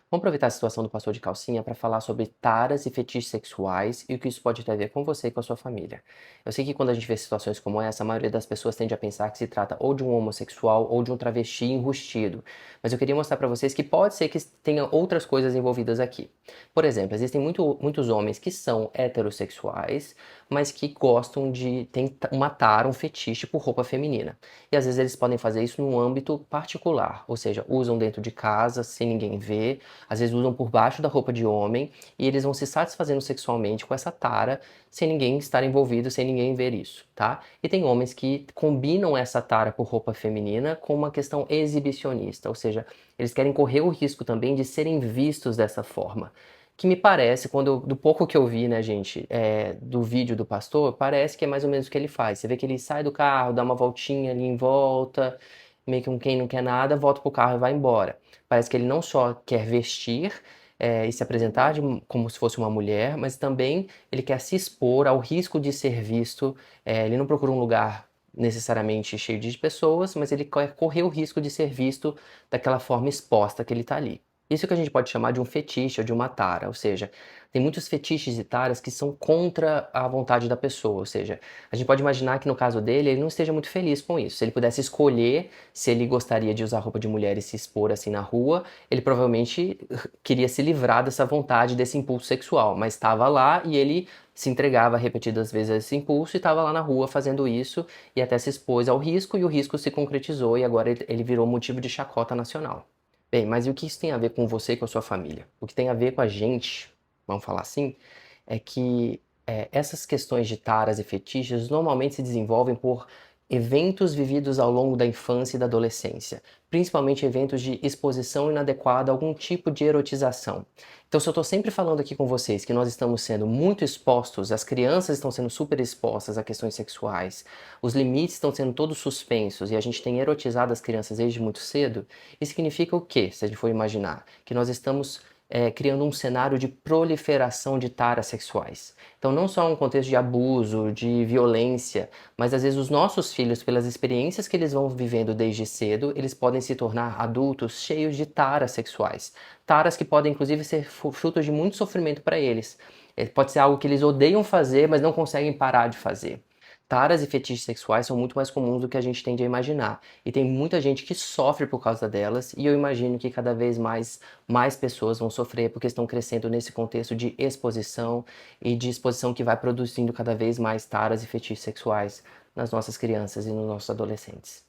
Vamos aproveitar a situação do pastor de calcinha para falar sobre taras e fetiches sexuais e o que isso pode ter a ver com você e com a sua família. Eu sei que quando a gente vê situações como essa, a maioria das pessoas tende a pensar que se trata ou de um homossexual ou de um travesti enrustido. Mas eu queria mostrar para vocês que pode ser que tenha outras coisas envolvidas aqui. Por exemplo, existem muitos homens que são heterossexuais, mas que gostam de ter uma tara, um fetiche por roupa feminina. E às vezes eles podem fazer isso num âmbito particular, ou seja, usam dentro de casa sem ninguém ver, às vezes usam por baixo da roupa de homem e eles vão se satisfazendo sexualmente com essa tara sem ninguém estar envolvido, sem ninguém ver isso, tá? E tem homens que combinam essa tara por roupa feminina com uma questão exibicionista, ou seja, eles querem correr o risco também de serem vistos dessa forma. Que me parece, do pouco que eu vi, né, gente, do vídeo do pastor, parece que é mais ou menos o que ele faz. Você vê que ele sai do carro, dá uma voltinha ali em volta, meio que um quem não quer nada, volta pro carro e vai embora. Parece que ele não só quer vestir e se apresentar como se fosse uma mulher, mas também ele quer se expor ao risco de ser visto. Ele não procura um lugar necessariamente cheio de pessoas, mas ele quer correr o risco de ser visto daquela forma exposta que ele está ali. Isso que a gente pode chamar de um fetiche ou de uma tara, ou seja, tem muitos fetiches e taras que são contra a vontade da pessoa, ou seja, a gente pode imaginar que no caso dele ele não esteja muito feliz com isso. Se ele pudesse escolher se ele gostaria de usar roupa de mulher e se expor assim na rua, ele provavelmente queria se livrar dessa vontade, desse impulso sexual, mas estava lá e ele se entregava repetidas vezes a esse impulso e estava lá na rua fazendo isso e até se expôs ao risco e o risco se concretizou e agora ele virou motivo de chacota nacional. Bem, mas e o que isso tem a ver com você e com a sua família? O que tem a ver com a gente, vamos falar assim, é que essas questões de taras e fetiches normalmente se desenvolvem por eventos vividos ao longo da infância e da adolescência, principalmente eventos de exposição inadequada a algum tipo de erotização. Então, se eu estou sempre falando aqui com vocês que nós estamos sendo muito expostos, as crianças estão sendo super expostas a questões sexuais, os limites estão sendo todos suspensos e a gente tem erotizado as crianças desde muito cedo, isso significa o quê, se a gente for imaginar? Que nós estamos criando um cenário de proliferação de taras sexuais. Então, não só um contexto de abuso, de violência, mas às vezes os nossos filhos, pelas experiências que eles vão vivendo desde cedo, eles podem se tornar adultos cheios de taras sexuais. Taras que podem, inclusive, ser frutos de muito sofrimento para eles. Pode ser algo que eles odeiam fazer, mas não conseguem parar de fazer. Taras e fetiches sexuais são muito mais comuns do que a gente tende a imaginar. E tem muita gente que sofre por causa delas, e eu imagino que cada vez mais pessoas vão sofrer porque estão crescendo nesse contexto de exposição e de exposição que vai produzindo cada vez mais taras e fetiches sexuais nas nossas crianças e nos nossos adolescentes.